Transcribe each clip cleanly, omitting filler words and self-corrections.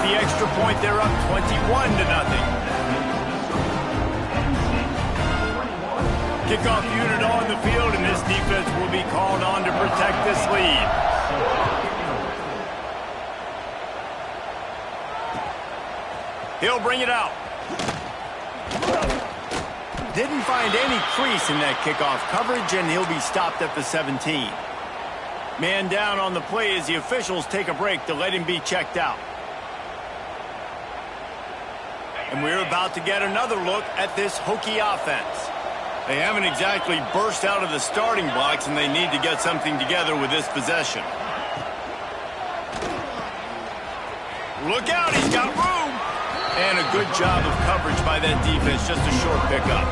the extra point, they're up 21-0. Kickoff unit on the field, and this defense will be called on to protect this lead. He'll bring it out. Didn't find any crease in that kickoff coverage, and he'll be stopped at the 17. Man down on the play as the officials take a break to let him be checked out. And we're about to get another look at this Hokie offense. They haven't exactly burst out of the starting blocks, and they need to get something together with this possession. Look out, he's got room! And a good job of coverage by that defense, just a short pickup.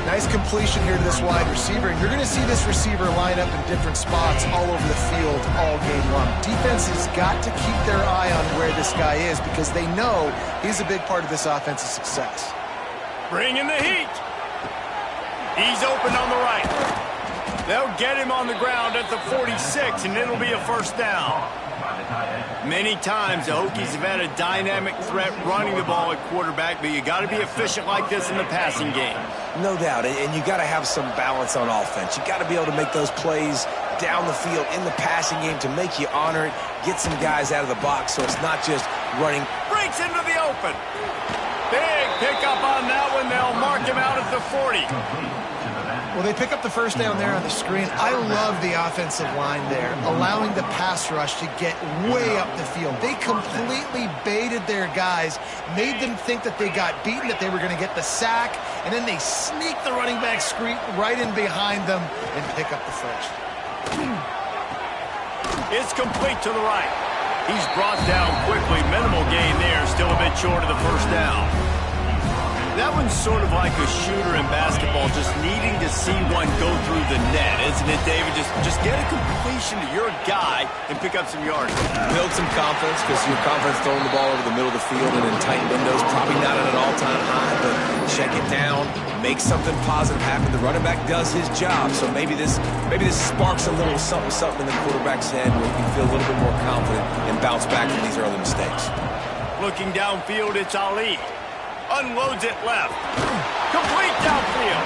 Nice completion here to this wide receiver, and you're going to see this receiver line up in different spots all over the field all game long. Defense has got to keep their eye on where this guy is because they know he's a big part of this offense's success. Bring in the heat. He's open on the right. They'll get him on the ground at the 46, and it'll be a first down. Many times the Hokies have had a dynamic threat running the ball at quarterback, but you got to be efficient like this in the passing game. No doubt, and you got to have some balance on offense. You got to be able to make those plays down the field in the passing game to make you honor it, get some guys out of the box so it's not just running. Breaks into the open. Big pickup on that one. They'll mark him out at the 40. Well, they pick up the first down there on the screen. I love the offensive line there, allowing the pass rush to get way up the field. They completely baited their guys, made them think that they got beaten, that they were going to get the sack, and then they sneak the running back screen right in behind them and pick up the first. It's complete to the right. He's brought down quickly. Minimal gain there, still a bit short of the first down. That one's sort of like a shooter in basketball, just needing to see one go through the net, isn't it, David? Just get a completion to your guy and pick up some yards. Build some confidence because your confidence throwing the ball over the middle of the field and in tight windows, probably not at an all-time high, but check it down, make something positive happen. The running back does his job, so maybe this sparks a little something in the quarterback's head where he can feel a little bit more confident and bounce back from these early mistakes. Looking downfield, it's Ali. Unloads it left. Complete downfield.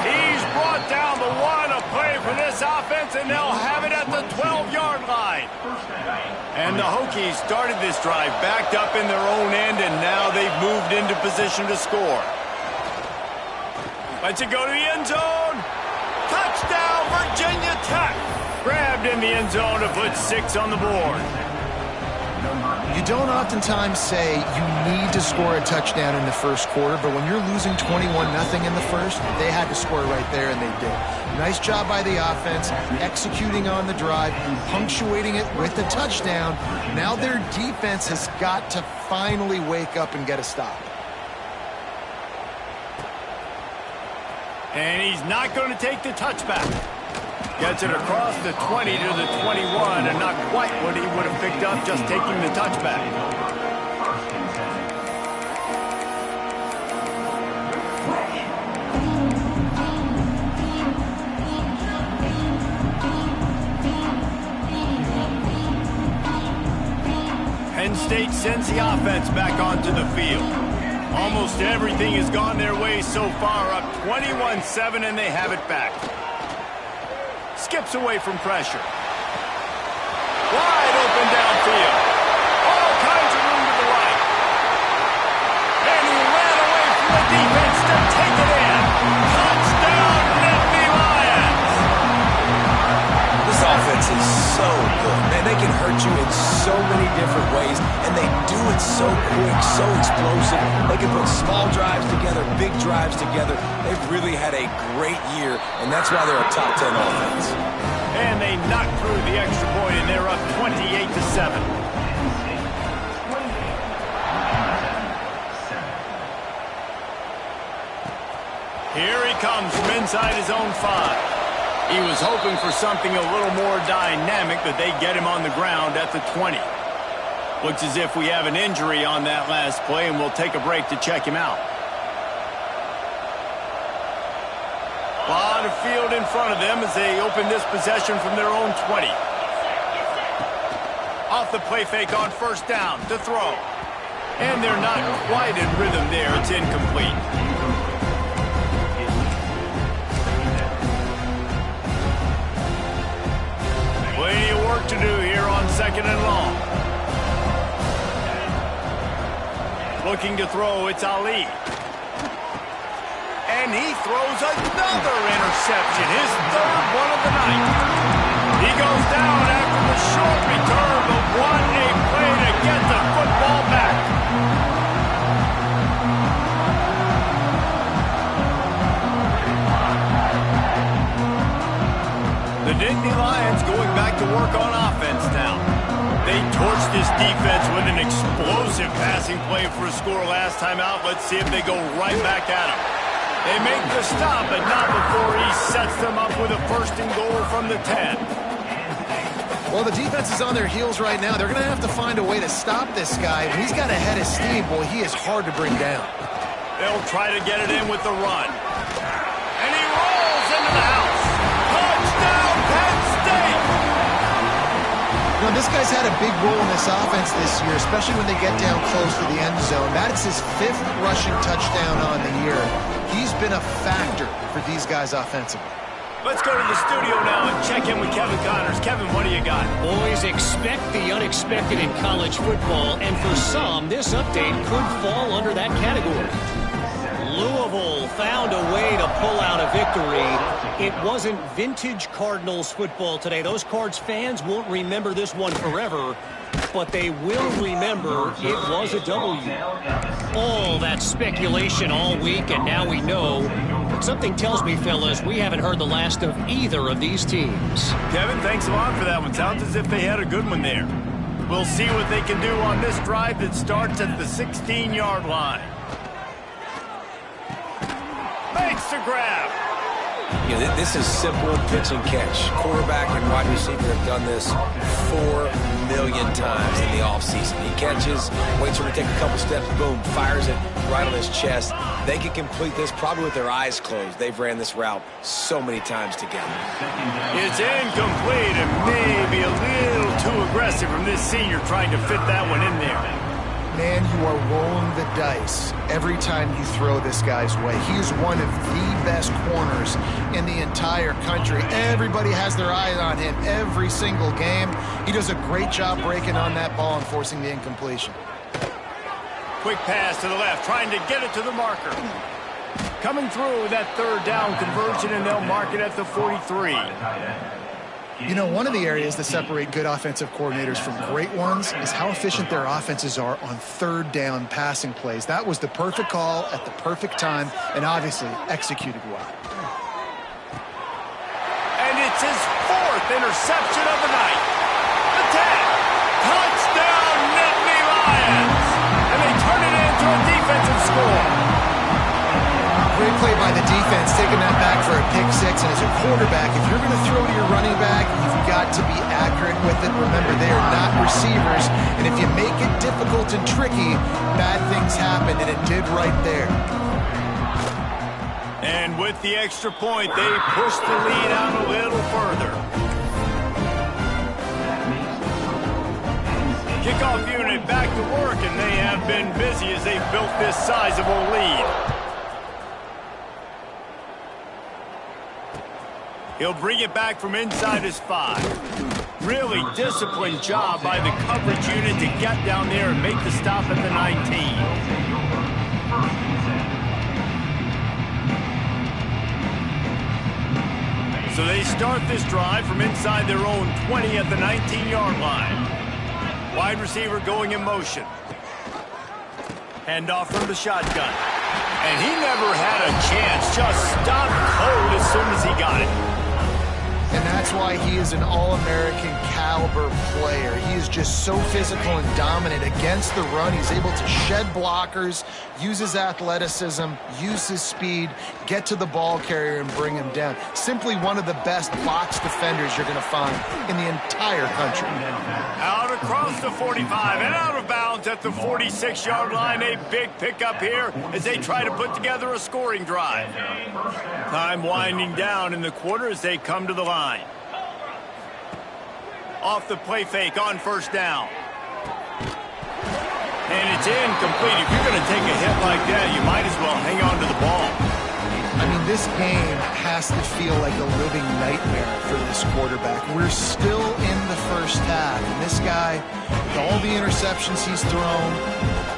He's brought down the one, a play for this offense, and they'll have it at the 12-yard line. And the Hokies started this drive backed up in their own end, and now they've moved into position to score. Let's it go to the end zone. Touchdown, Virginia Tech. Grabbed in the end zone to put 6 on the board. You don't oftentimes say you need to score a touchdown in the first quarter, but when you're losing 21-0 in the first, they had to score right there, and they did. Nice job by the offense, executing on the drive, punctuating it with a touchdown. Now their defense has got to finally wake up and get a stop. And he's not going to take the touchback. Gets it across the 20 to the 21, and not quite what he would have picked up just taking the touchback. Penn State sends the offense back onto the field. Almost everything has gone their way so far, up 21-7, and they have it back. Skips away from pressure. Wide open downfield. All kinds of room to the right. And he ran away from the defense to take it in. Touchdown, Nittany Lions. This offense is so good, man. They can hurt you in so many different ways, and they do it so quick, so explosive. They can put small drives together, big drives together. They've really had a great year, and that's why they're a top 10 offense. And they knocked through the extra point, and they're up 28-7. Here he comes from inside his own 5. He was hoping for something a little more dynamic, but they get him on the ground at the 20. Looks as if we have an injury on that last play, and we'll take a break to check him out. A lot of field in front of them as they open this possession from their own 20. Off the play fake on first down to throw. And they're not quite in rhythm there. It's incomplete. Plenty of work to do here on 2nd and long. Looking to throw, it's Ali. And he throws another interception, his 3rd one of the night. He goes down after the short return, but what a play to get the football back. The Nittany Lions going back to work on offense now. They torched this defense with an explosive passing play for a score last time out. Let's see if they go right back at him. They make the stop, but not before he sets them up with a 1st and goal from the 10. Well, the defense is on their heels right now. They're going to have to find a way to stop this guy. He's got a head of steam. Boy, he is hard to bring down. They'll try to get it in with the run. And he rolls into the house. Touchdown, Penn State! You know, this guy's had a big role in this offense this year, especially when they get down close to the end zone. That's his 5th rushing touchdown on the year. He's been a factor for these guys offensively. Let's go to the studio now and check in with Kevin Connors. Kevin, what do you got? Boys, expect the unexpected in college football, and for some, this update could fall under that category. Louisville found a way to pull out a victory. It wasn't vintage Cardinals football today. Those Cards fans won't remember this one forever, but they will remember it was a W. All that speculation all week, and now we know. Something tells me, fellas, we haven't heard the last of either of these teams. Kevin, thanks a lot for that one. Sounds as if they had a good one there. We'll see what they can do on this drive that starts at the 16-yard line. Makes the grab. Yeah, this is simple pitch and catch. Quarterback and wide receiver have done this 4 million times in the offseason. He catches, waits for him to take a couple steps, boom, fires it right on his chest. They can complete this probably with their eyes closed. They've ran this route so many times together. It's incomplete and maybe a little too aggressive from this senior trying to fit that one in there. Man, you are rolling the dice every time you throw this guy's way. He is one of the best corners in the entire country. Everybody has their eye on him every single game. He does a great job breaking on that ball and forcing the incompletion. Quick pass to the left, trying to get it to the marker. Coming through with that 3rd down conversion, and they'll mark it at the 43. You know, one of the areas that separate good offensive coordinators from great ones is how efficient their offenses are on 3rd down passing plays. That was the perfect call at the perfect time and obviously executed well. And it's his 4th interception of the night. The 10. Touchdown, Nittany Lions. And they turn it into a defensive score. Great play by the defense, taking that back for a pick 6. And as a quarterback, if you're going to throw to your running back, you've got to be accurate with it. Remember, they are not receivers. And if you make it difficult and tricky, bad things happen, and it did right there. And with the extra point, they push the lead out a little further. Kickoff unit back to work, and they have been busy as they've built this sizable lead. He'll bring it back from inside his 5. Really disciplined job by the coverage unit to get down there and make the stop at the 19. So they start this drive from inside their own 20 at the 19-yard line. Wide receiver going in motion. Handoff from the shotgun. And he never had a chance. Just stopped cold as soon as he got it. And that's why he is an all-American caliber player. He is just so physical and dominant against the run. He's able to shed blockers, use his athleticism, use his speed, get to the ball carrier and bring him down. Simply one of the best box defenders you're going to find in the entire country. Out across the 45 and out of bounds at the 46-yard line. A big pickup here as they try to put together a scoring drive. Time winding down in the quarter as they come to the line. Off the play fake on first down. And it's incomplete. If you're going to take a hit like that, you might as well hang on to the ball. I mean, this game has to feel like a living nightmare for this quarterback. We're still in the first half, and this guy, with all the interceptions he's thrown,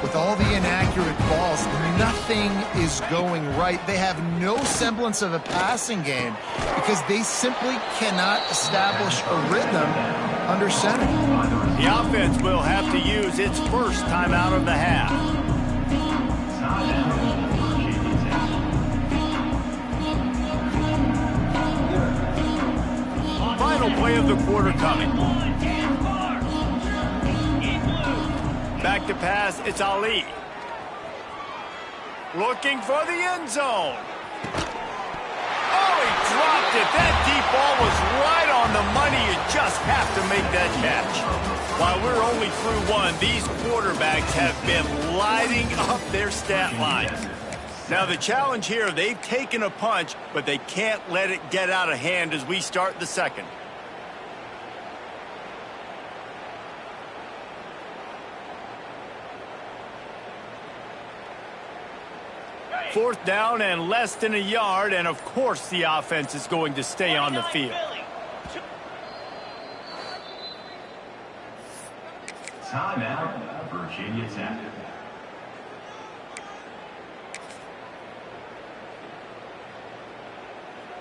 with all the inaccurate balls, nothing is going right. They have no semblance of a passing game because they simply cannot establish a rhythm under center. The offense will have to use its first timeout of the half. Final play of the quarter coming. Back to pass, it's Ali. Looking for the end zone. Oh, he dropped it. That deep ball was right on the money. You just have to make that catch. While we're only through one, these quarterbacks have been lighting up their stat lines. Now the challenge here, they've taken a punch, but they can't let it get out of hand as we start the second. Fourth down and less than a yard, and of course the offense is going to stay on the field. Timeout, Virginia Tech.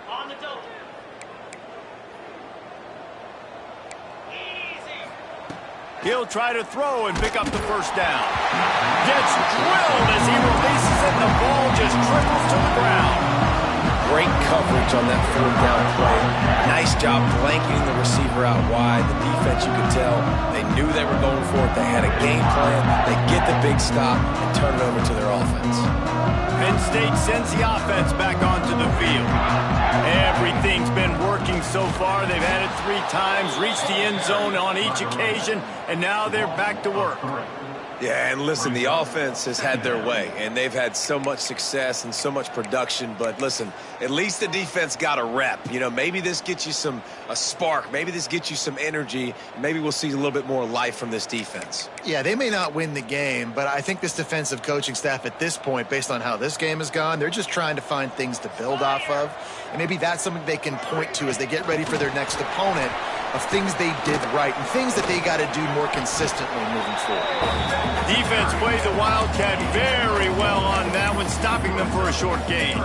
On the double. Easy. He'll try to throw and pick up the first down. Gets drilled as he releases it. The ball just trickles to the ground. Great coverage on that fourth down play. Nice job blanketing the receiver out wide. The defense, you could tell, they knew they were going for it. They had a game plan. They get the big stop and turn it over to their offense. Penn State sends the offense back onto the field. Everything's been working so far. They've had it 3 times, reached the end zone on each occasion, and now they're back to work. Yeah, and listen, the offense has had their way, and they've had so much success and so much production. But listen, at least the defense got a rep. You know, maybe this gets you a spark. Maybe this gets you some energy. Maybe we'll see a little bit more life from this defense. Yeah, they may not win the game, but I think this defensive coaching staff at this point, based on how this game has gone, they're just trying to find things to build off of. And maybe that's something they can point to as they get ready for their next opponent, of things they did right and things that they got to do more consistently moving forward. Defense plays the Wildcat very well on that one, stopping them for a short gain.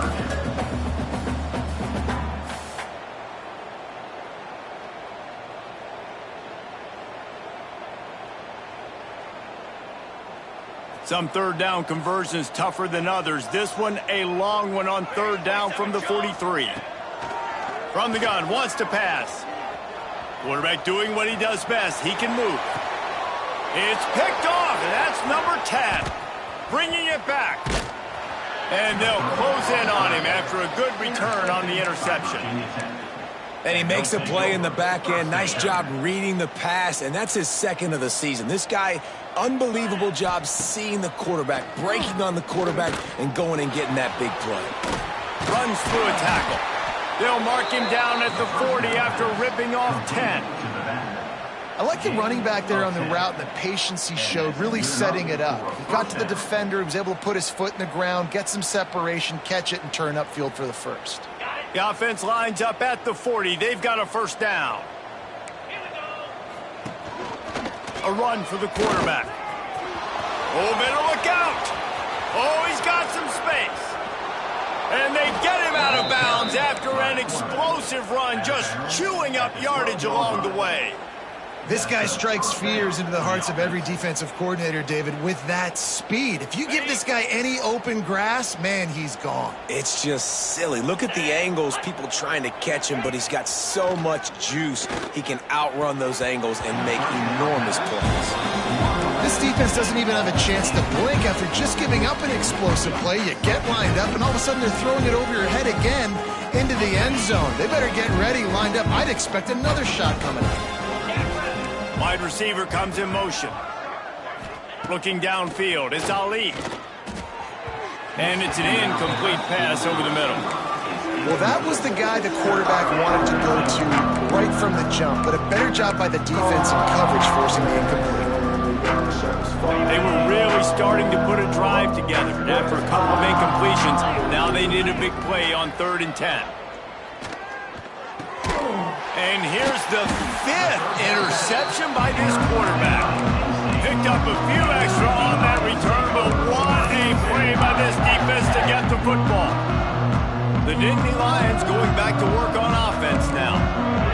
Some third down conversions tougher than others. This one a long one on third down from the 43. From the gun, wants to pass. Quarterback doing what he does best. He can move. It's picked off, and that's number 10. Bringing it back. And they'll close in on him after a good return on the interception. And he makes a play in the back end. Nice job reading the pass, and that's his second of the season. This guy, unbelievable job seeing the quarterback, breaking on the quarterback, and going and getting that big play. Runs through a tackle. They'll mark him down at the 40 after ripping off 10. I like the running back there on the route and the patience he showed, really setting it up. He got to the defender, he was able to put his foot in the ground, get some separation, catch it, and turn upfield for the first. The offense lines up at the 40. They've got a first down. A run for the quarterback. Oh, better look out. Oh, he's got some space. And they get him out of bounds after an explosive run, just chewing up yardage along the way. This guy strikes fears into the hearts of every defensive coordinator, David, with that speed. If you give this guy any open grass, man, he's gone. It's just silly. Look at the angles, people trying to catch him, but he's got so much juice. He can outrun those angles and make enormous plays. This defense doesn't even have a chance to blink after just giving up an explosive play. You get lined up, and all of a sudden they're throwing it over your head again into the end zone. They better get ready, lined up. I'd expect another shot coming up. Wide receiver comes in motion. Looking downfield, it's Ali. And it's an incomplete pass over the middle. Well, that was the guy the quarterback wanted to go to right from the jump, but a better job by the defense in coverage forcing the incomplete. They were really starting to put a drive together. After a couple of incompletions, now they need a big play on 3rd and 10. And here's the 5th interception by this quarterback. Picked up a few extra on that return, but what a play by this defense to get the football. The Nittany Lions going back to work on offense now.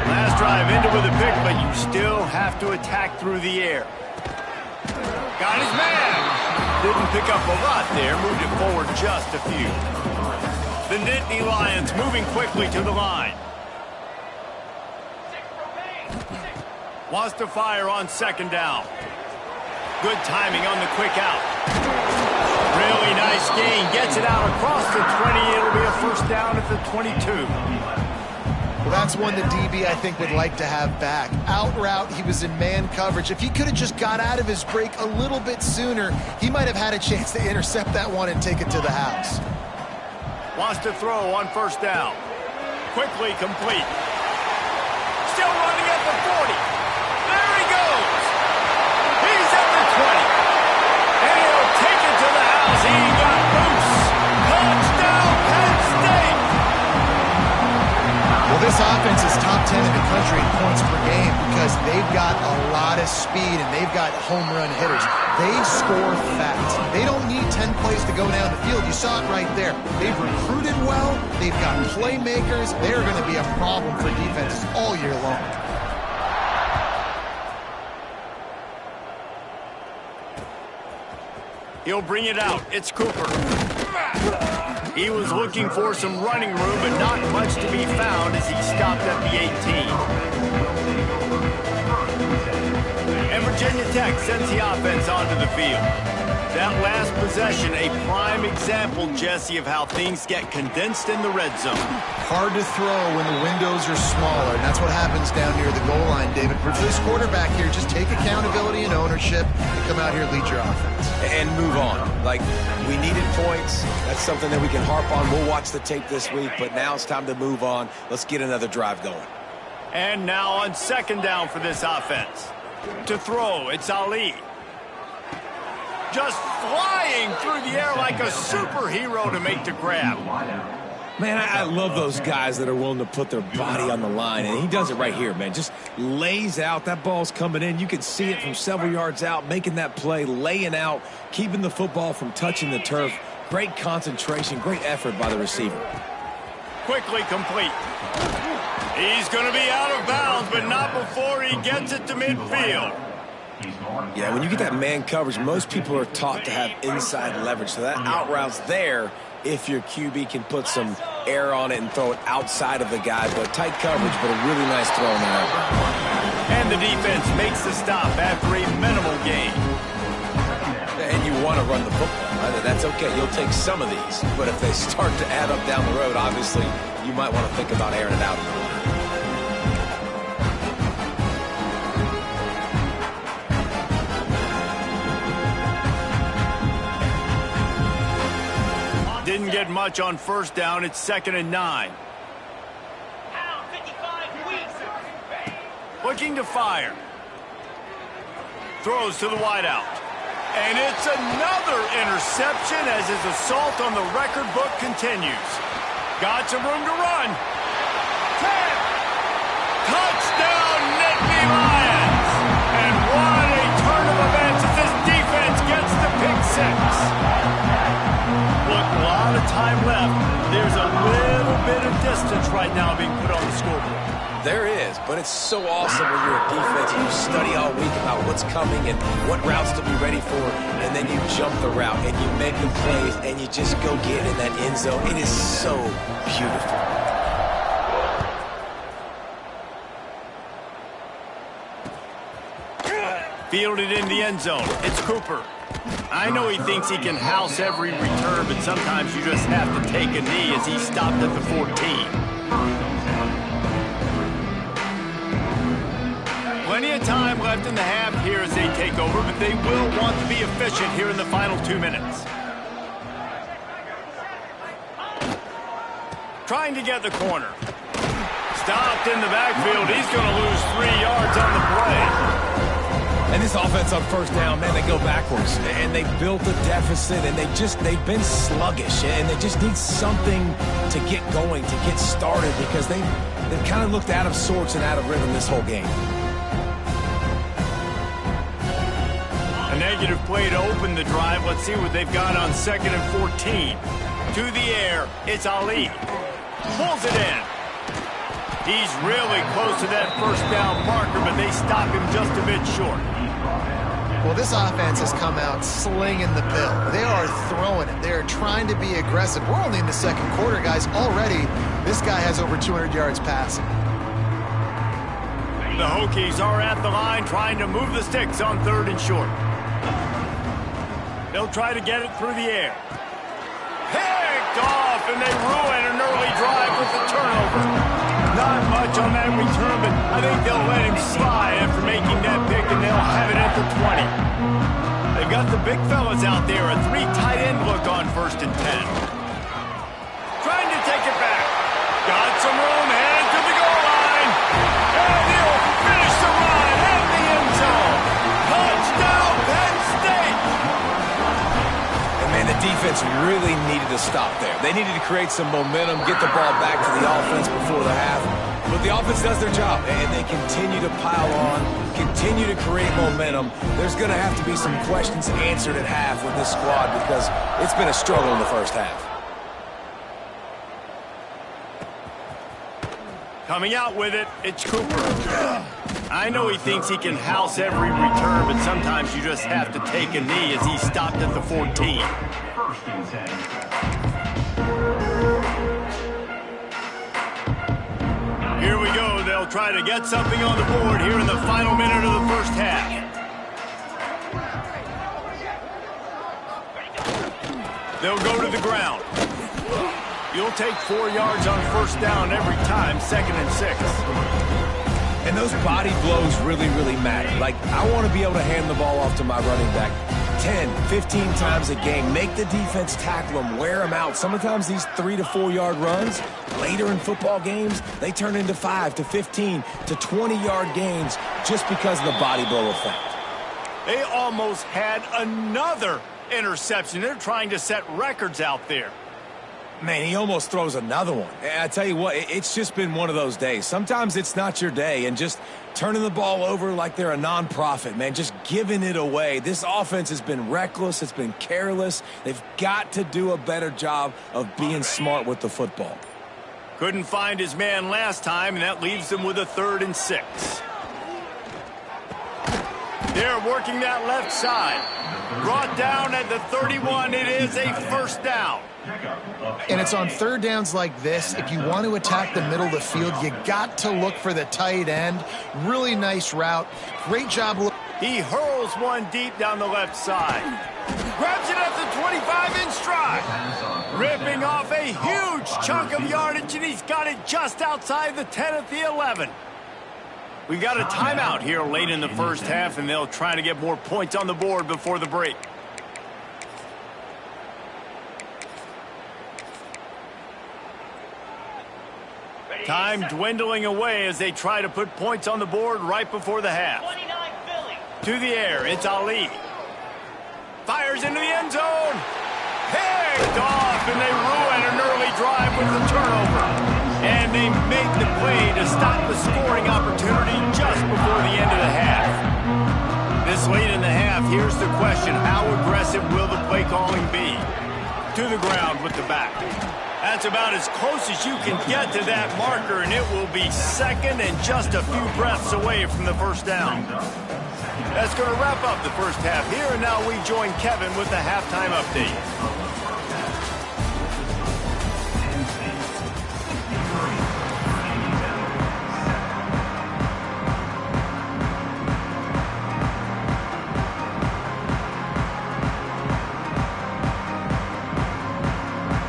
Last drive ended with a pick, but you still have to attack through the air. Got his man. Didn't pick up a lot there, moved it forward just a few. The Nittany Lions moving quickly to the line. Wants to fire on 2nd down. Good timing on the quick out. Really nice gain. Gets it out across the 20. It'll be a 1st down at the 22. Well, that's one the DB, I think, would like to have back. Out route, he was in man coverage. If he could have just got out of his break a little bit sooner, he might have had a chance to intercept that one and take it to the house. Wants to throw on 1st down. Quickly complete. Still running at the 40. There he goes. He's at the 20. And he'll take it to the house. He got loose. Touchdown, Penn State. Well, this offense is top 10 in the country in points per game because they've got a lot of speed and they've got home run hitters. They score fast. They don't need 10 plays to go down the field. You saw it right there. They've recruited well. They've got playmakers. They're going to be a problem for defenses all year long. He'll bring it out. It's Cooper. He was looking for some running room, but not much to be found as he stopped at the 18. And Virginia Tech sends the offense onto the field. That last possession, a prime example, Jesse, of how things get condensed in the red zone. Hard to throw when the windows are smaller, and that's what happens down near the goal line, David. For this quarterback here, just take accountability and ownership and come out here and lead your offense. And move on. Like, we needed points. That's something that we can harp on. We'll watch the tape this week, but now it's time to move on. Let's get another drive going. And now on 2nd down for this offense. To throw, it's Ali. Just flying through the air like a superhero to make the grab. Man, I love those guys that are willing to put their body on the line, and he does it right here, man. Just lays out. That ball's coming in. You can see it from several yards out, making that play, laying out, keeping the football from touching the turf. Great concentration, great effort by the receiver. Quickly complete. He's going to be out of bounds, but not before he gets it to midfield. Yeah, when you get that man coverage, most people are taught to have inside leverage. So that out route's there if your QB can put some air on it and throw it outside of the guy. But tight coverage, but a really nice throw in there. And the defense makes the stop after a minimal gain. And you want to run the football. That's okay. You'll take some of these. But if they start to add up down the road, obviously, you might want to think about airing it out a little bit. Didn't get much on 1st down. It's 2nd and 9. Looking to fire. Throws to the wideout. And it's another interception as his assault on the record book continues. Got some room to run. 10. Touchdown, Nittany Lions. And what a turn of events as this defense gets the pick 6. Look, a lot of time left. There's a little bit of distance right now being put on the scoreboard. There is, but it's so awesome when you're a defense and you study all week about what's coming and what routes to be ready for, and then you jump the route and you make the plays and you just go get in that end zone. It is so beautiful. Fielded in the end zone. It's Cooper. I know he thinks he can house every return, but sometimes you just have to take a knee as he stopped at the 14. Plenty of time left in the half here as they take over, but they will want to be efficient here in the final 2 minutes. Trying to get the corner. Stopped in the backfield. He's going to lose 3 yards on the play. And this offense on first down, man, they go backwards. And they built a deficit, and they've been sluggish. And they just need something to get going, to get started, because they've kind of looked out of sorts and out of rhythm this whole game. A negative play to open the drive. Let's see what they've got on 2nd and 14. To the air, it's Ali. Pulls it in. He's really close to that first down marker, but they stop him just a bit short. Well, this offense has come out slinging the pill. They are throwing it. They are trying to be aggressive. We're only in the second quarter, guys. Already, this guy has over 200 yards passing. The Hokies are at the line trying to move the sticks on 3rd and short. They'll try to get it through the air. Picked off, and they ruin an early drive with the turnover. Not much on that return, but I think they'll let him slide after making that pick, and they'll have it at the 20. They've got the big fellas out there, a 3 tight end look on 1st and 10. Trying to take it back. Got some room, headed to the goal line. And he'll finish the run at the end zone. Touchdown, Penn State! And, man, the defense really needed to stop there. They needed to create some momentum, get the ball back to the offense before the half. But the offense does their job, and they continue to pile on, continue to create momentum. There's going to have to be some questions answered at half with this squad because it's been a struggle in the first half. Coming out with it, it's Cooper. I know he thinks he can house every return, but sometimes you just have to take a knee as he stopped at the 14. 1st and 10. Here we go. They'll try to get something on the board here in the final minute of the first half. They'll go to the ground. You'll take 4 yards on 1st down every time, 2nd and 6. And those body blows really, really matter. Like, I want to be able to hand the ball off to my running back 10, 15 times a game. Make the defense tackle them, wear them out. Sometimes these 3 to 4 yard runs, later in football games, they turn into 5 to 15 to 20-yard gains just because of the body blow effect. They almost had another interception. They're trying to set records out there. Man, he almost throws another one. And I tell you what, it's just been one of those days. Sometimes it's not your day, and just turning the ball over like they're a nonprofit, man, just giving it away. This offense has been reckless. It's been careless. They've got to do a better job of being smart with the football. Couldn't find his man last time, and that leaves them with a 3rd and 6. They're working that left side. Brought down at the 31. It is a 1st down. And it's on 3rd downs like this. If you want to attack the middle of the field, you got to look for the tight end. Really nice route. Great job. He hurls one deep down the left side. Grabs it at the 25 in stride. Ripping off a huge chunk of yardage, and he's got it just outside the 10 at the 11. We've got a timeout here late in the first half, and they'll try to get more points on the board before the break. Time dwindling away as they try to put points on the board right before the half. To the air, it's Ali. Fires into the end zone. Picked off, and they ruin an early drive with the turnover. And they make the play to stop the scoring opportunity just before the end of the half. This late in the half, here's the question. How aggressive will the play calling be? To the ground with the back. That's about as close as you can get to that marker, and it will be 2nd and just a few breaths away from the 1st down. That's going to wrap up the first half here, and now we join Kevin with the halftime update.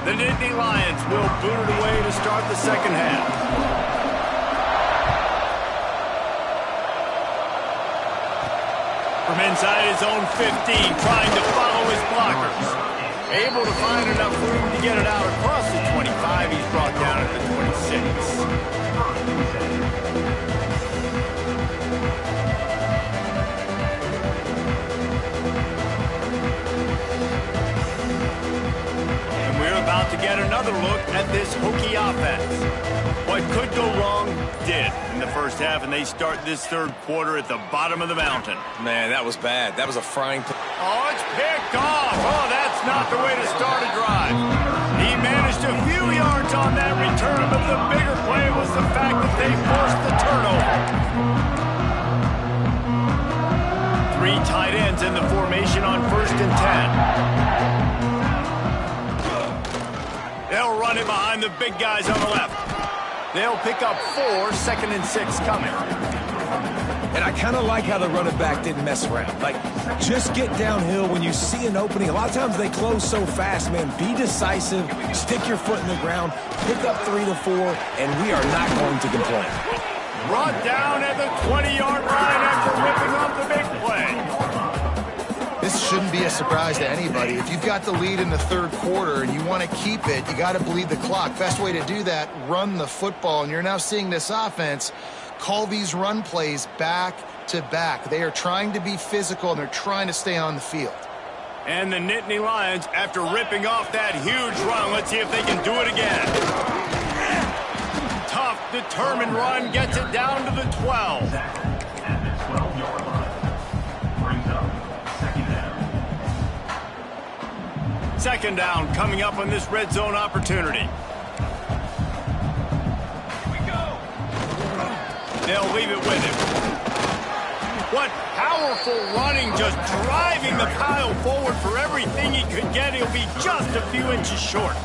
The Nittany Lions will boot it away to start the second half. From inside his own 15, trying to follow his blockers. Able to find enough room to get it out across the 25. He's brought down at And we're about to get another look at this Hokie offense. What could go wrong did in the first half, and they start this third quarter at the bottom of the mountain. Man, that was bad. That was a frying pan. Oh, it's picked off. Oh, that's not the way to start a drive. He managed a few yards on that return, but the bigger play was the fact that they forced the turnover. 3 tight ends in the formation on 1st and 10. They'll run it behind the big guys on the left. They'll pick up 4, 2nd and 6 coming. And I kind of like how the running back didn't mess around. Like, just get downhill when you see an opening. A lot of times they close so fast, man. Be decisive, stick your foot in the ground, pick up 3 to 4, and we are not going to complain. Brought down at the 20-yard line after ripping off the big play. This shouldn't be a surprise to anybody. If you've got the lead in the third quarter and you want to keep it, you got to bleed the clock. Best way to do that, run the football. And you're now seeing this offense call these run plays back to back. They are trying to be physical, and they're trying to stay on the field. And the Nittany Lions, after ripping off that huge run, let's see if they can do it again. Tough, determined run, gets it down to the 12. At the 12-yard line. Brings up second down. 2nd down coming up on this red zone opportunity. They'll leave it with him. What powerful running, just driving the pile forward for everything he could get. He'll be just a few inches short.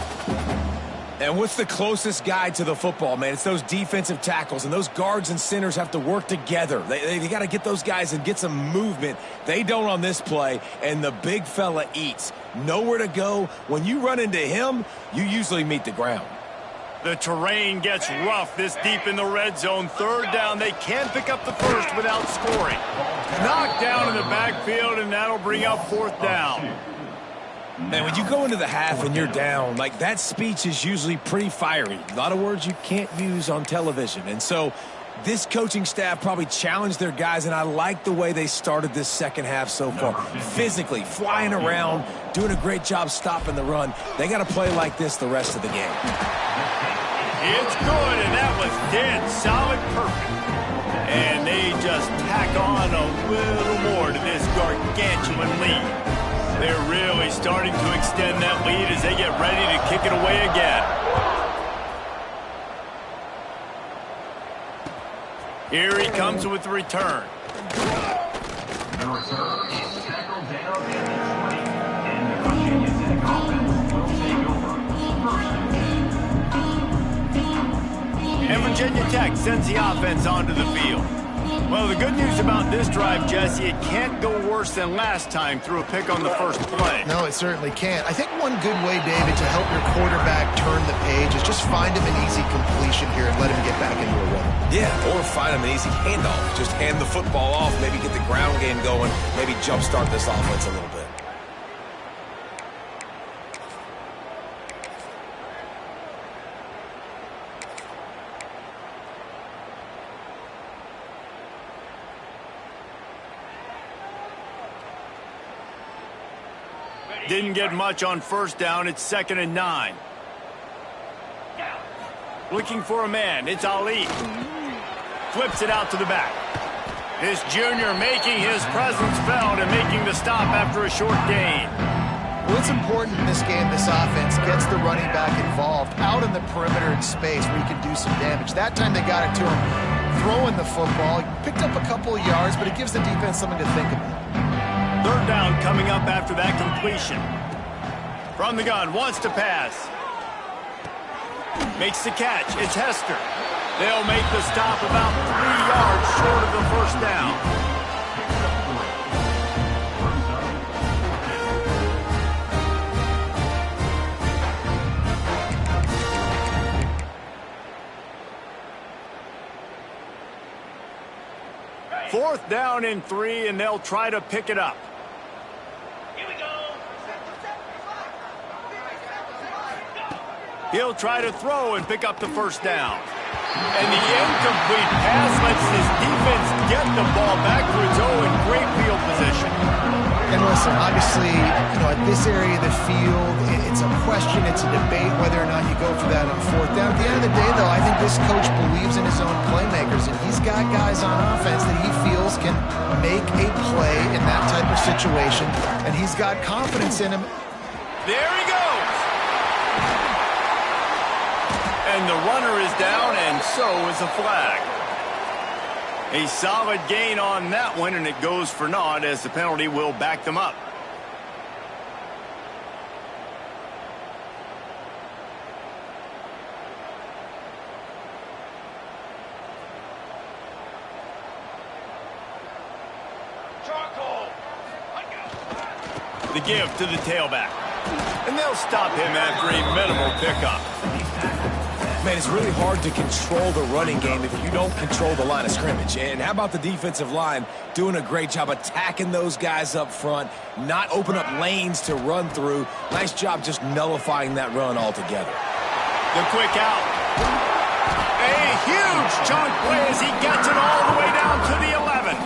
And what's the closest guy to the football, man? It's those defensive tackles, and those guards and centers have to work together. They got to get those guys and get some movement. They don't on this play, and the big fella eats. Nowhere to go. When you run into him, you usually meet the ground. The terrain gets rough this deep in the red zone. 3rd down. They can't pick up the first without scoring. Knocked down in the backfield, and that'll bring up 4th down. Man, when you go into the half and you're down, like, that speech is usually pretty fiery. A lot of words you can't use on television. And so this coaching staff probably challenged their guys, and I like the way they started this second half so far. Physically, flying around, doing a great job stopping the run. They got to play like this the rest of the game. It's good, and that was dead solid perfect. And they just tack on a little more to this gargantuan lead. They're really starting to extend that lead as they get ready to kick it away again. Here he comes with the return. The return is tackled down at the 20. And the Virginia Tech offense will take over. 1st and 10. And Virginia Tech sends the offense onto the field. Well, the good news about this drive, Jesse, it can't go worse than last time through a pick on the first play. No, it certainly can't. I think one good way, David, to help your quarterback turn the page is just find him an easy completion here and let him get back into a rhythm. Yeah, or find him an easy handoff. Just hand the football off, maybe get the ground game going, maybe jumpstart this offense a little bit. Didn't get much on 1st down. It's 2nd and 9. Looking for a man. It's Ali. Flips it out to the back. This junior making his presence felt and making the stop after a short gain. Well, it's important in this game, this offense gets the running back involved out in the perimeter in space where he can do some damage. That time they got it to him throwing the football. He picked up a couple of yards, but it gives the defense something to think about. 3rd down coming up after that completion. From the gun, wants to pass. Makes the catch. It's Hester. They'll make the stop about 3 yards short of the 1st down. Fourth down and 3, and they'll try to pick it up. He'll try to throw and pick up the first down. And the incomplete pass lets this defense get the ball back to its own in great field position. And listen, obviously, at this area of the field, it's a question, it's a debate whether or not you go for that on fourth down. At the end of the day, though, I think this coach believes in his own playmakers, and he's got guys on offense that he feels can make a play in that type of situation, and he's got confidence in him. There he goes. And the runner is down, and so is the flag. A solid gain on that one, and it goes for naught as the penalty will back them up. The give to the tailback. And they'll stop him after a minimal pickup. Man, it's really hard to control the running game if you don't control the line of scrimmage. And how about the defensive line doing a great job attacking those guys up front, not open up lanes to run through. Nice job just nullifying that run altogether. The quick out. A huge chunk play as he gets it all the way down to the 11.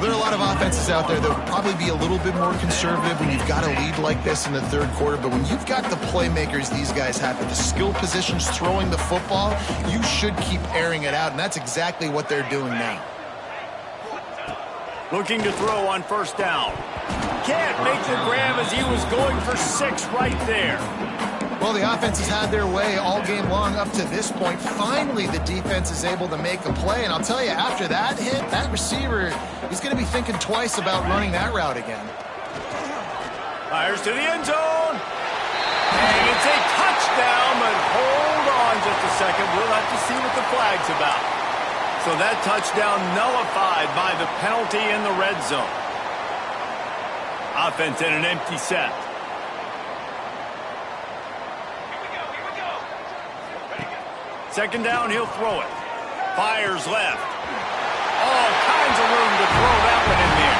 There are a lot of offenses out there that would probably be a little bit more conservative when you've got a lead like this in the third quarter, but when you've got the playmakers these guys have at the skill positions throwing the football, you should keep airing it out, and that's exactly what they're doing now. Looking to throw on first down. Can't make the grab as he was going for 6 right there. Well, the offense has had their way all game long up to this point. Finally, the defense is able to make a play. And I'll tell you, after that hit, that receiver, he's going to be thinking twice about running that route again. Fires to the end zone. And it's a touchdown, but hold on just a second. We'll have to see what the flag's about. So that touchdown nullified by the penalty in the red zone. Offense in an empty set. Second down, he'll throw it. Fires left. All kinds of room to throw that one in there.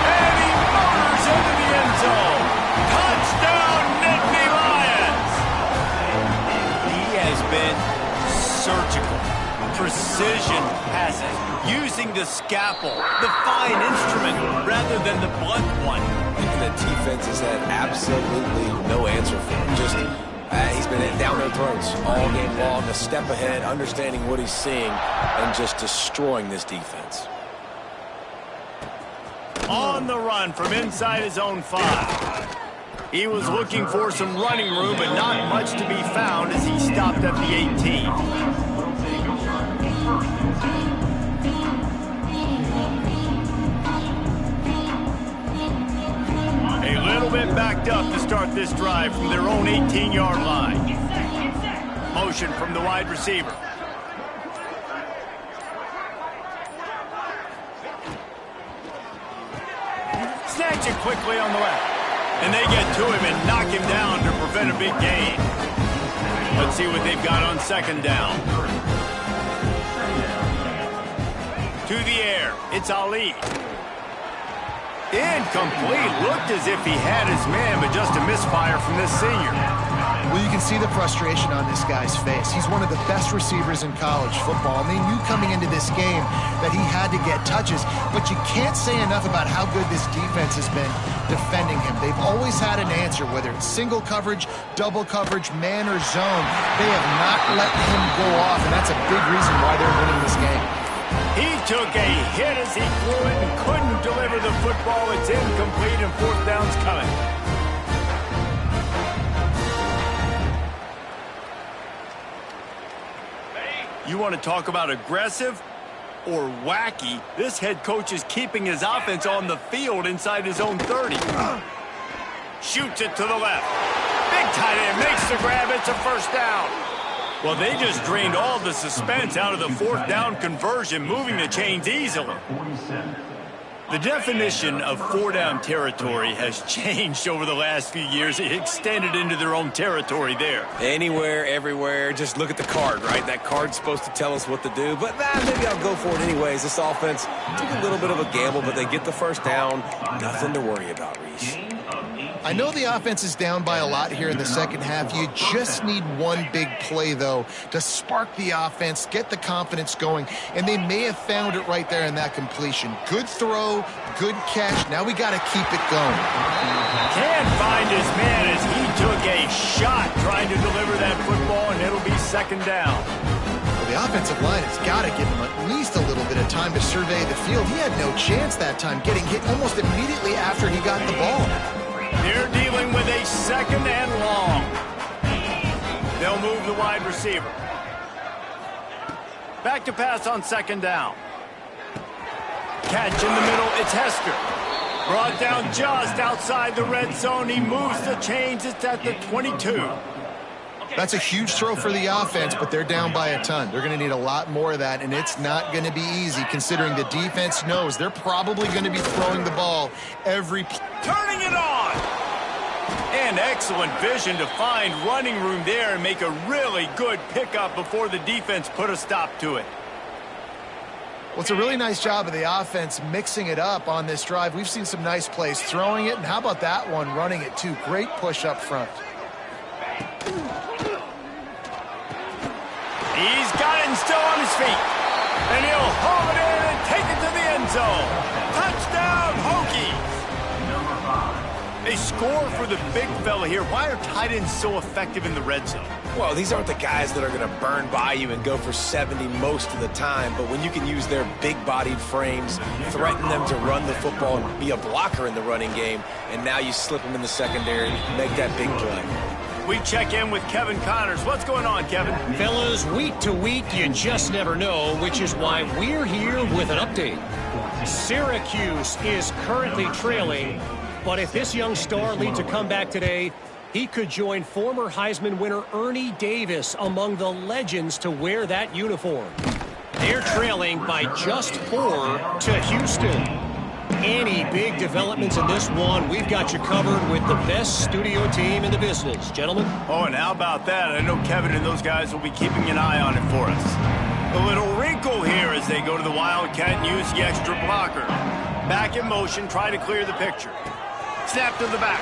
And he motors into the end zone. Touchdown, Nittany Lions! He has been surgical. Precision passing. Using the scalpel, the fine instrument, rather than the blunt one. And the defense has had absolutely no answer for him. Just... he's been down their throats all game long, a step ahead, understanding what he's seeing, and just destroying this defense. On the run from inside his own 5. He was looking for some running room, but not much to be found as he stopped at the 18. A little bit backed up to start this drive from their own 18-yard line. Motion from the wide receiver. Snatch it quickly on the left. And they get to him and knock him down to prevent a big gain. Let's see what they've got on second down. To the air. It's Ali. Incomplete. Looked as if he had his man, but just a misfire from this senior. Well, you can see the frustration on this guy's face. He's one of the best receivers in college football. I mean, you coming into this game that he had to get touches, but you can't say enough about how good this defense has been defending him. They've always had an answer, whether it's single coverage, double coverage, man or zone. They have not let him go off, and that's a big reason why they're winning this game. He took a hit as he threw it and couldn't deliver the football. It's incomplete and fourth down's coming. You want to talk about aggressive or wacky? This head coach is keeping his offense on the field inside his own 30. Shoots it to the left. Big tight end makes the grab. It's a first down. Well, they just drained all the suspense out of the fourth down conversion, moving the chains easily. The definition of four-down territory has changed over the last few years. It extended into their own territory there. Anywhere, everywhere, just look at the card, right? That card's supposed to tell us what to do, but maybe I'll go for it anyways. This offense took a little bit of a gamble, but they get the first down. Nothing to worry about, Reese. I know the offense is down by a lot here in the second half. You just need one big play, though, to spark the offense, get the confidence going, and they may have found it right there in that completion. Good throw, good catch. Now we got to keep it going. Can't find his man as he took a shot trying to deliver that football, and it'll be second down. Well, the offensive line has got to give him at least a little bit of time to survey the field. He had no chance that time, getting hit almost immediately after he got the ball. They're dealing with a second and long. They'll move the wide receiver. Back to pass on second down. Catch in the middle, it's Hester. Brought down just outside the red zone. He moves the chains, it's at the 22. That's a huge throw for the offense, but they're down by a ton. They're going to need a lot more of that, and it's not going to be easy considering the defense knows they're probably going to be throwing the ball every play. Turning it on! And excellent vision to find running room there and make a really good pickup before the defense put a stop to it. Well, it's a really nice job of the offense mixing it up on this drive. We've seen some nice plays throwing it, and how about that one running it too? Great push up front. He's got it and still on his feet. And he'll haul it in and take it to the end zone. Touchdown, Hokies! They score for the big fella here. Why are tight ends so effective in the red zone? Well, these aren't the guys that are going to burn by you and go for 70 most of the time, but when you can use their big-bodied frames, threaten them to run the football and be a blocker in the running game, and now you slip them in the secondary and make that big play. We check in with Kevin Connors. What's going on, Kevin? Fellas, week to week, you just never know, which is why we're here with an update. Syracuse is currently trailing, but if this young star leads a comeback today, he could join former Heisman winner Ernie Davis among the legends to wear that uniform. They're trailing by just 4 to Houston. Any big developments in this one, we've got you covered with the best studio team in the business. Gentlemen? Oh, and how about that? I know Kevin and those guys will be keeping an eye on it for us. A little wrinkle here as they go to the Wildcat and use the extra blocker. Back in motion, try to clear the picture. Snap to the back.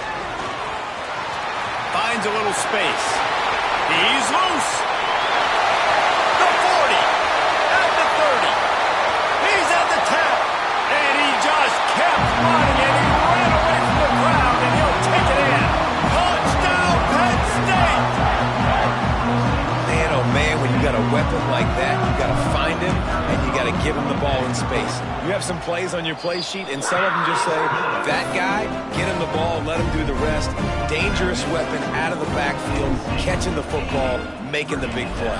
Finds a little space. He's loose. The 40. At the 30. He's at the 10. And he just kept running, and he ran away from the crowd, and he'll take it in. Touchdown, Penn State! Man, oh man, when you got a weapon like that, you got to find him, and you got to give him the ball in space. You have some plays on your play sheet, and some of them just say, that guy, get him the ball, let him do the rest. Dangerous weapon out of the backfield, catching the football, making the big play.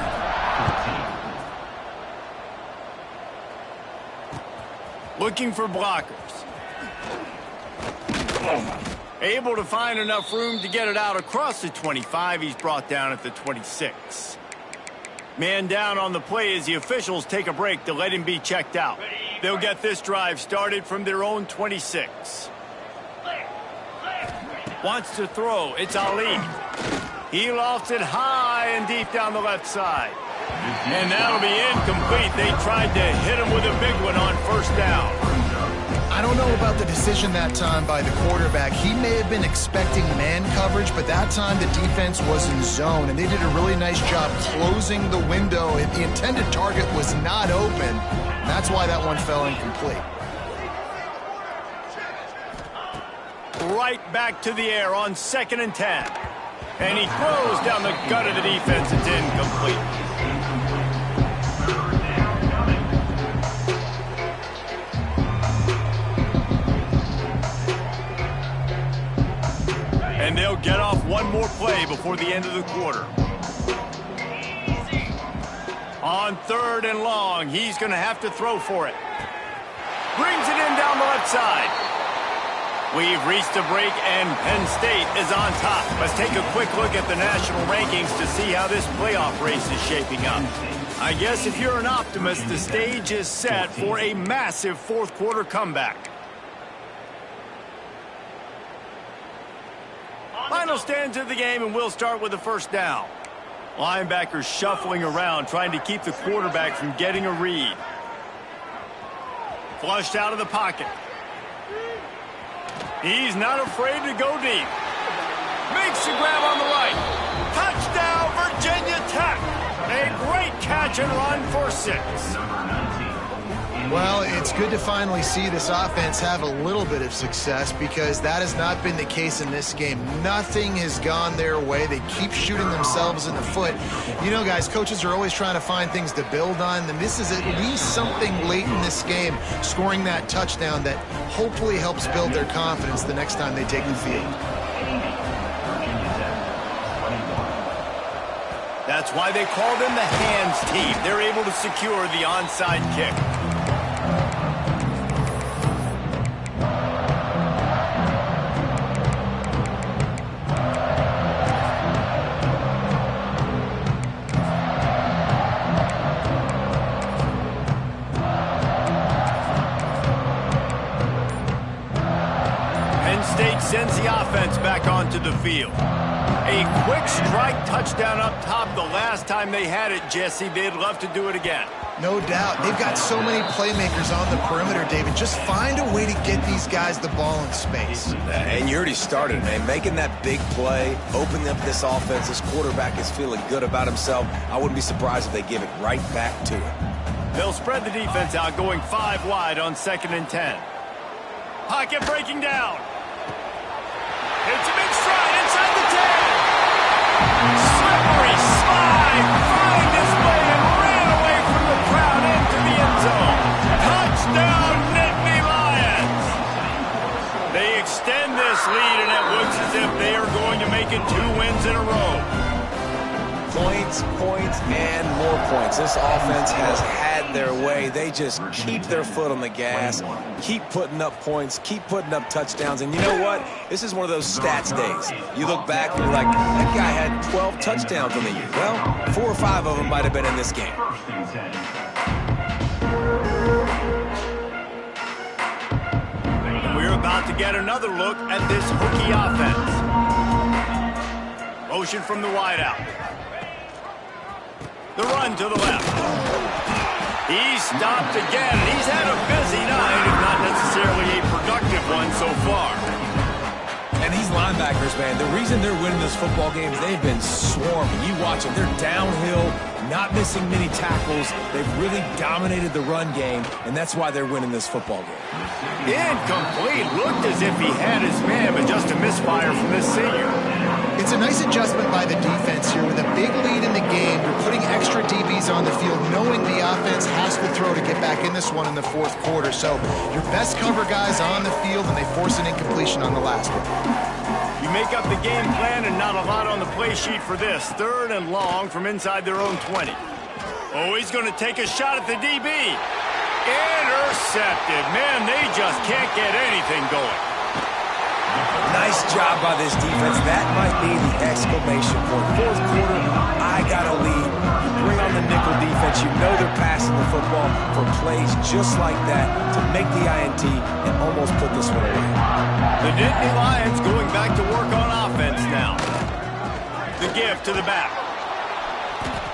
Looking for blockers. Able to find enough room to get it out across the 25. He's brought down at the 26. Man down on the play as the officials take a break to let him be checked out. They'll get this drive started from their own 26. Wants to throw. It's Ali. He lofts it high and deep down the left side. And that'll be incomplete. They tried to hit him with a big one on first down. I don't know about the decision that time by the quarterback. He may have been expecting man coverage, but that time the defense was in zone, and they did a really nice job closing the window. The intended target was not open. That's why that one fell incomplete. Right back to the air on 2nd and 10. And he throws down the gut of the defense. It's incomplete. And they'll get off one more play before the end of the quarter. On 3rd and long, he's going to have to throw for it. Brings it in down the left side. We've reached a break, and Penn State is on top. Let's take a quick look at the national rankings to see how this playoff race is shaping up. I guess if you're an optimist, the stage is set for a massive fourth quarter comeback. Final stanza of the game, and we'll start with the first down. Linebackers shuffling around, trying to keep the quarterback from getting a read. Flushed out of the pocket. He's not afraid to go deep. Makes the grab on the right. Touchdown, Virginia Tech. A great catch and run for 6. Well, it's good to finally see this offense have a little bit of success because that has not been the case in this game. Nothing has gone their way. They keep shooting themselves in the foot. You know, guys, coaches are always trying to find things to build on, and this is at least something late in this game, scoring that touchdown that hopefully helps build their confidence the next time they take the field. That's why they call them the hands team. They're able to secure the onside kick. Penn State sends the offense back onto the field. A quick strike touchdown up top the last time they had it, Jesse. They'd love to do it again. No doubt. They've got so many playmakers on the perimeter, David. Just find a way to get these guys the ball in space. And you already started, man. Making that big play, opening up this offense. This quarterback is feeling good about himself. I wouldn't be surprised if they give it right back to him. They'll spread the defense out, going 5 wide on 2nd and 10. Pocket breaking down. It's a big stride inside the 10. Slippery slide, fine display, and ran away from the crowd into the end zone. Touchdown, Nittany Lions. They extend this lead, and it looks as if they are going to make it 2 wins in a row. Points, points, and more points. This offense has had their way. They just keep their foot on the gas, keep putting up points, keep putting up touchdowns. And you know what? This is one of those stats days. You look back and you're like, that guy had 12 touchdowns on the year. Well, 4 or 5 of them might have been in this game. And we're about to get another look at this Hokie offense. Motion from the wideout. The run to the left. He's stopped again. He's had a busy night, if not necessarily a productive one so far. And these linebackers, man, the reason they're winning this football game is they've been swarming. You watch them. They're downhill, not missing many tackles. They've really dominated the run game, and that's why they're winning this football game. Incomplete. Looked as if he had his man, but just a misfire from this senior. It's a nice adjustment by the defense here. With a big lead in the game, you're putting extra DBs on the field, knowing the offense has to throw to get back in this one in the 4th quarter. So your best cover guys on the field, and they force an incompletion on the last one. You make up the game plan and not a lot on the play sheet for this. 3rd and long from inside their own 20. Oh, he's going to take a shot at the DB. Intercepted. Man, they just can't get anything going. Nice job by this defense. That might be the exclamation point. 4th quarter, I got a lead. You bring on the nickel defense. You know they're passing the football for plays just like that to make the INT and almost put this one away. The Nittany Lions going back to work on offense now. The give to the back.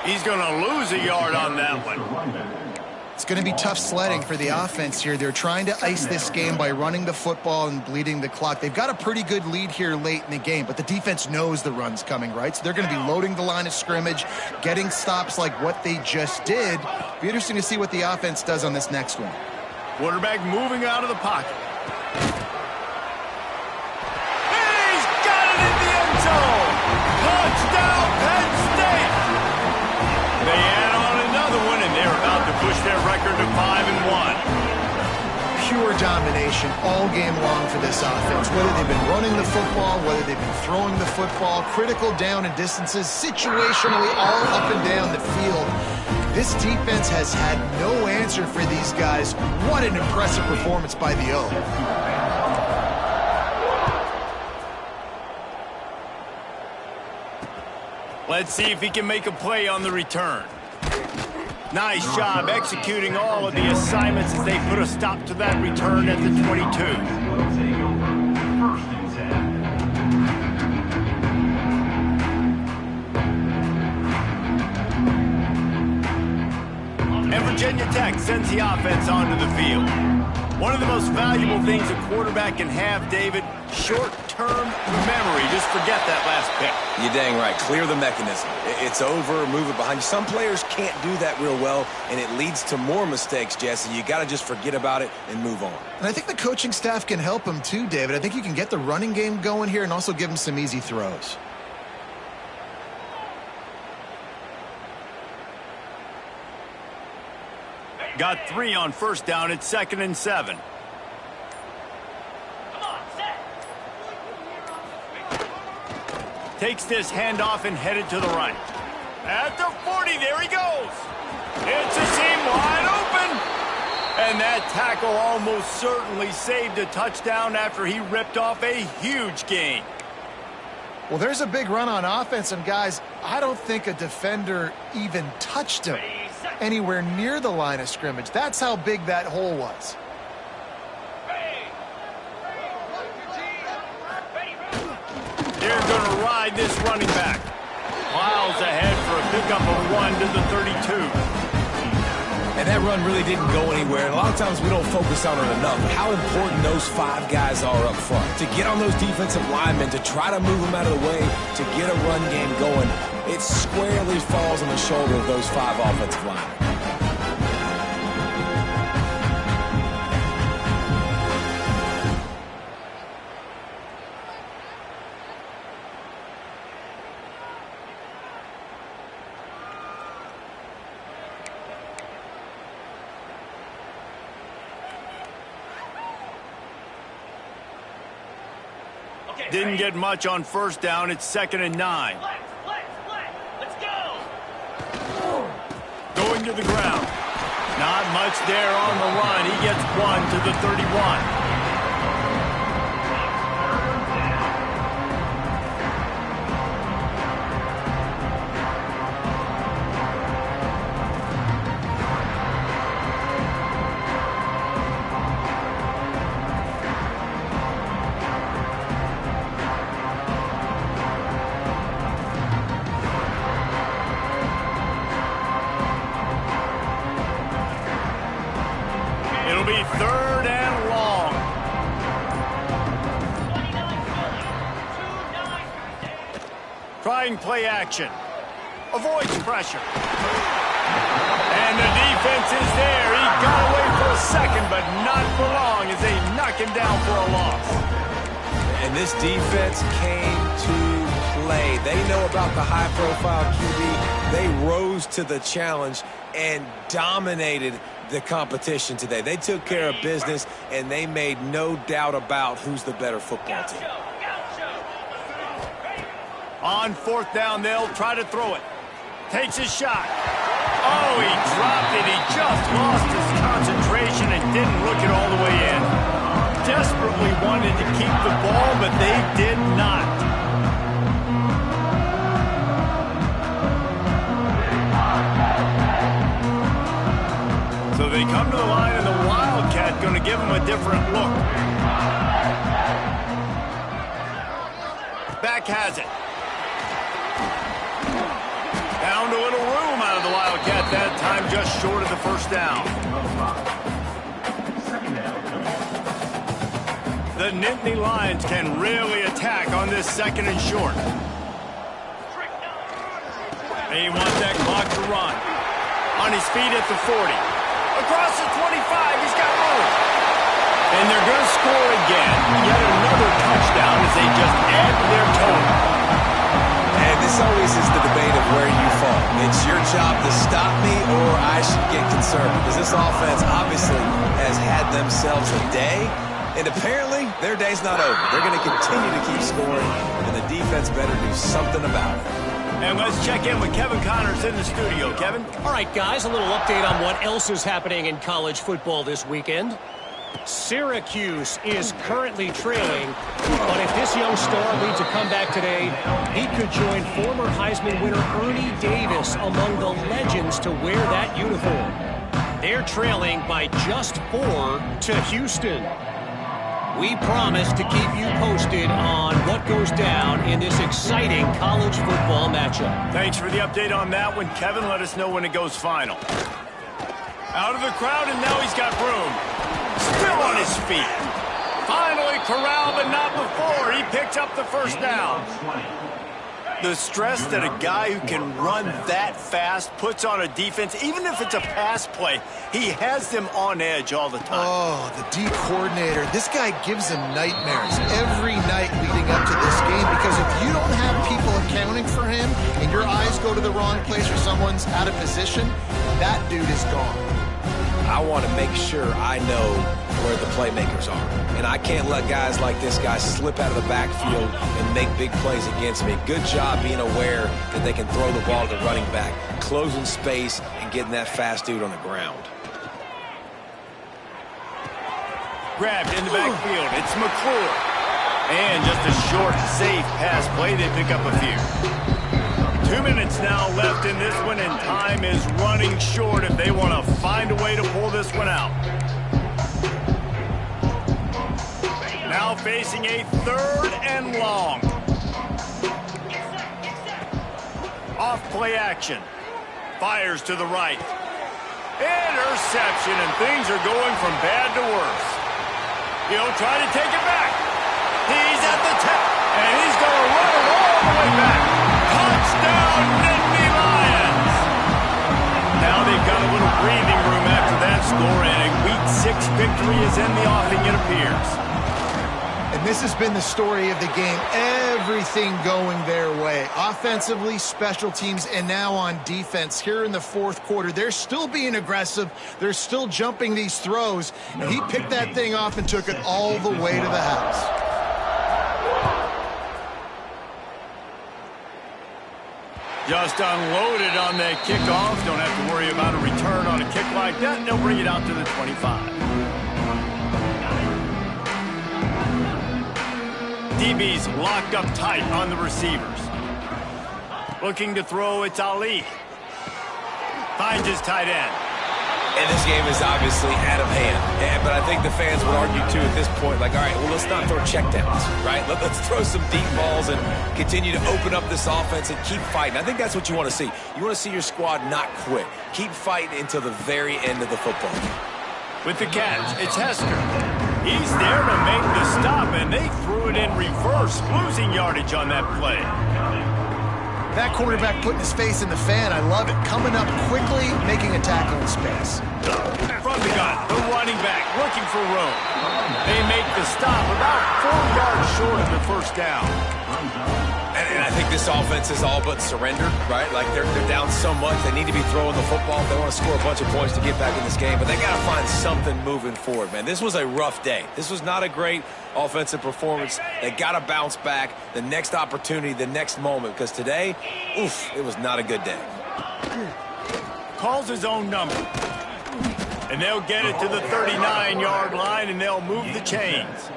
He's going to lose a yard on that one. It's going to be tough sledding for the offense here. They're trying to ice this game by running the football and bleeding the clock. They've got a pretty good lead here late in the game, but the defense knows the run's coming, right? So they're going to be loading the line of scrimmage, getting stops like what they just did. Be interesting to see what the offense does on this next one. Quarterback moving out of the pocket. He's got it in the end zone. Touchdown, Penn State. They add on another one, and they're about to push their record to 5-1. Pure domination all game long for this offense. Whether they've been running the football, whether they've been throwing the football, critical down and distances, situationally all up and down the field. This defense has had no answer for these guys. What an impressive performance by the O. Let's see if he can make a play on the return. Nice job executing all of the assignments as they put a stop to that return at the 22. And Virginia Tech sends the offense onto the field. One of the most valuable things a quarterback can have, David, short long-term memory. Just forget that last pick. You're dang right. Clear the mechanism. It's over, move it behind you. Some players can't do that real well, and it leads to more mistakes, Jesse. You got to just forget about it and move on. And I think the coaching staff can help him too, David. I think you can get the running game going here and also give him some easy throws. Got 3 on first down. It's 2nd and 7. Takes this handoff and headed to the right. At the 40, there he goes. It's a seam wide open. And that tackle almost certainly saved a touchdown after he ripped off a huge gain. Well, there's a big run on offense, and guys, I don't think a defender even touched him anywhere near the line of scrimmage. That's how big that hole was. They're going to ride this running back. Miles ahead for a pickup of 1 to the 32. And that run really didn't go anywhere. And a lot of times we don't focus on it enough. But how important those 5 guys are up front. To get on those defensive linemen, to try to move them out of the way, to get a run game going, it squarely falls on the shoulder of those 5 offensive linemen. Didn't get much on first down. It's 2nd and 9. Let's go. Going to the ground. Not much there on the run. He gets 1 to the 31. It'll be 3rd and long. Trying play action. Avoids pressure. And the defense is there. He got away for a second, but not for long as they knock him down for a loss. And this defense came to play. They know about the high-profile QB. They rose to the challenge and dominated the competition today. They took care of business, and they made no doubt about who's the better football team. On 4th down, they'll try to throw it. Takes his shot. Oh, he dropped it. He just lost his concentration and didn't look it all the way in. Desperately wanted to keep the ball, but they did not. So they come to the line, and the Wildcat going to give them a different look. Back has it. Found a little room out of the Wildcat that time, just short of the first down. The Nittany Lions can really attack on this 2nd and short. He wants that clock to run. On his feet at the 40. Across the 25, he's got room. And they're going to score again. Yet another touchdown as they just add to their total. And this always is the debate of where you fall. It's your job to stop me, or I should get concerned. Because this offense obviously has had themselves a day. And apparently, their day's not over. They're going to continue to keep scoring. And the defense better do something about it. And let's check in with Kevin Connors in the studio. Kevin? All right, guys, a little update on what else is happening in college football this weekend. Syracuse is currently trailing, but if this young star leads a comeback today, he could join former Heisman winner Ernie Davis among the legends to wear that uniform. They're trailing by just 4 to Houston. We promise to keep you posted on what goes down in this exciting college football matchup. Thanks for the update on that one, Kevin. Let us know when it goes final. Out of the crowd, and now he's got room. Still on his feet. Finally corralled, but not before. He picks up the first down. The stress that a guy who can run that fast puts on a defense, even if it's a pass play, he has them on edge all the time. Oh, the D coordinator. This guy gives them nightmares every night leading up to this game, because if you don't have people accounting for him and your eyes go to the wrong place or someone's out of position, that dude is gone. I want to make sure I know where the playmakers are. And I can't let guys like this guy slip out of the backfield and make big plays against me. Good job being aware that they can throw the ball to the running back, closing space, and getting that fast dude on the ground. Grabbed in the backfield. It's McClure. And just a short, safe pass play. They pick up a few. 2 minutes now left in this one, and time is running short if they want to find a way to pull this one out. Now facing a 3rd and long. Off play action. Fires to the right. Interception, and things are going from bad to worse. He'll try to take it back. He's at the 10, and he's going to run it all the way back. Touchdown, Nittany Lions! Now they've got a little breathing room after that score, and a Week 6 victory is in the offing, it appears. And this has been the story of the game. Everything going their way. Offensively, special teams, and now on defense. Here in the 4th quarter, they're still being aggressive. They're still jumping these throws. And he picked that thing off and took it all the way to the house. Just unloaded on that kickoff. Don't have to worry about a return on a kick like that. They'll bring it out to the 25. DB's locked up tight on the receivers. Looking to throw, it's Ali. Finds his tight end. And this game is obviously out of hand. But I think the fans would argue, too, at this point, like, all right, well, let's not throw checkdowns, right? Let's throw some deep balls and continue to open up this offense and keep fighting. I think that's what you want to see. You want to see your squad not quit. Keep fighting until the very end of the football game. With the catch, it's Hester. He's there to make the stop, and they threw it in reverse, losing yardage on that play. That cornerback putting his face in the fan, I love it. Coming up quickly, making a tackle in space. From the gun, the running back looking for room. They make the stop about 4 yards short of the first down. And I think this offense is all but surrendered, right? Like they're down so much, they need to be throwing the football. They want to score a bunch of points to get back in this game, but they got to find something moving forward, man. This was a rough day. This was not a great offensive performance. They got to bounce back the next opportunity, the next moment, because today, oof, it was not a good day. Calls his own number. And they'll get it to the 39-yard line, and they'll move the chains.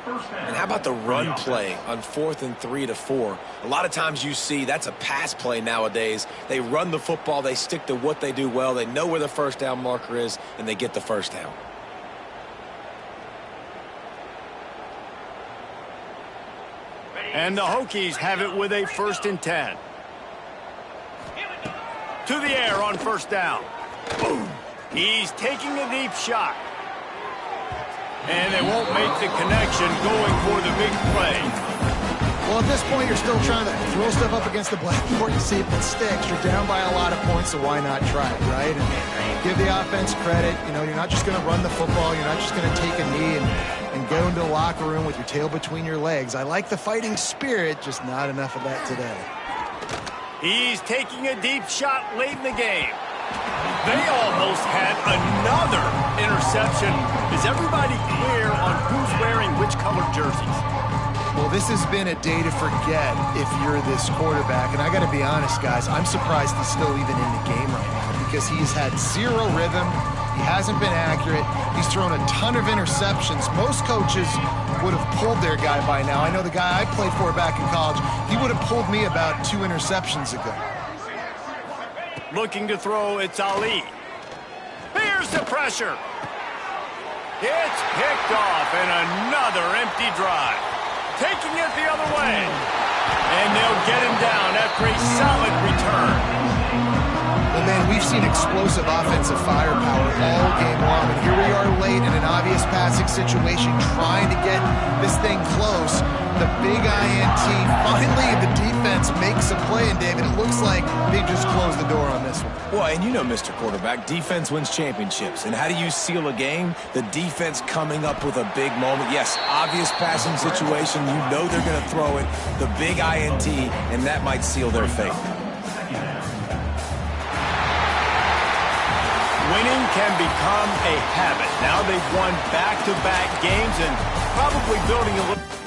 And how about the run play on 4th and 3 to 4? A lot of times you see that's a pass play nowadays. They run the football. They stick to what they do well. They know where the first down marker is, and they get the first down. And the Hokies have it with a 1st and 10. To the air on 1st down. Boom. He's taking a deep shot. And they won't make the connection going for the big play. Well, at this point, you're still trying to throw stuff up against the blackboard to see if it sticks. You're down by a lot of points, so why not try it, right? And give the offense credit. You know, you're not just going to run the football. You're not just going to take a knee and go into the locker room with your tail between your legs. I like the fighting spirit, just not enough of that today. He's taking a deep shot late in the game. They almost had another interception. Is everybody clear on who's wearing which colored jerseys? Well, this has been a day to forget if you're this quarterback. And I got to be honest, guys, I'm surprised he's still even in the game right now because he's had zero rhythm. He hasn't been accurate. He's thrown a ton of interceptions. Most coaches would have pulled their guy by now. I know the guy I played for back in college, he would have pulled me about 2 interceptions ago. Looking to throw, it's Ali. Here's the pressure. It's picked off, and another empty drive. Taking it the other way. And they'll get him down after a solid return. The But, man, we've seen explosive offensive firepower all game long. And here we are late in an obvious passing situation trying to get this thing close. The big INT. Finally, the defense makes a play. And, David, it looks like they just closed the door on this one. Well, and you know, Mr. Quarterback, defense wins championships. And how do you seal a game? The defense coming up with a big moment. Yes, obvious passing situation. You know they're going to throw it. The big INT, and that might seal their fate. Winning can become a habit. Now they've won back-to-back games and probably building a little...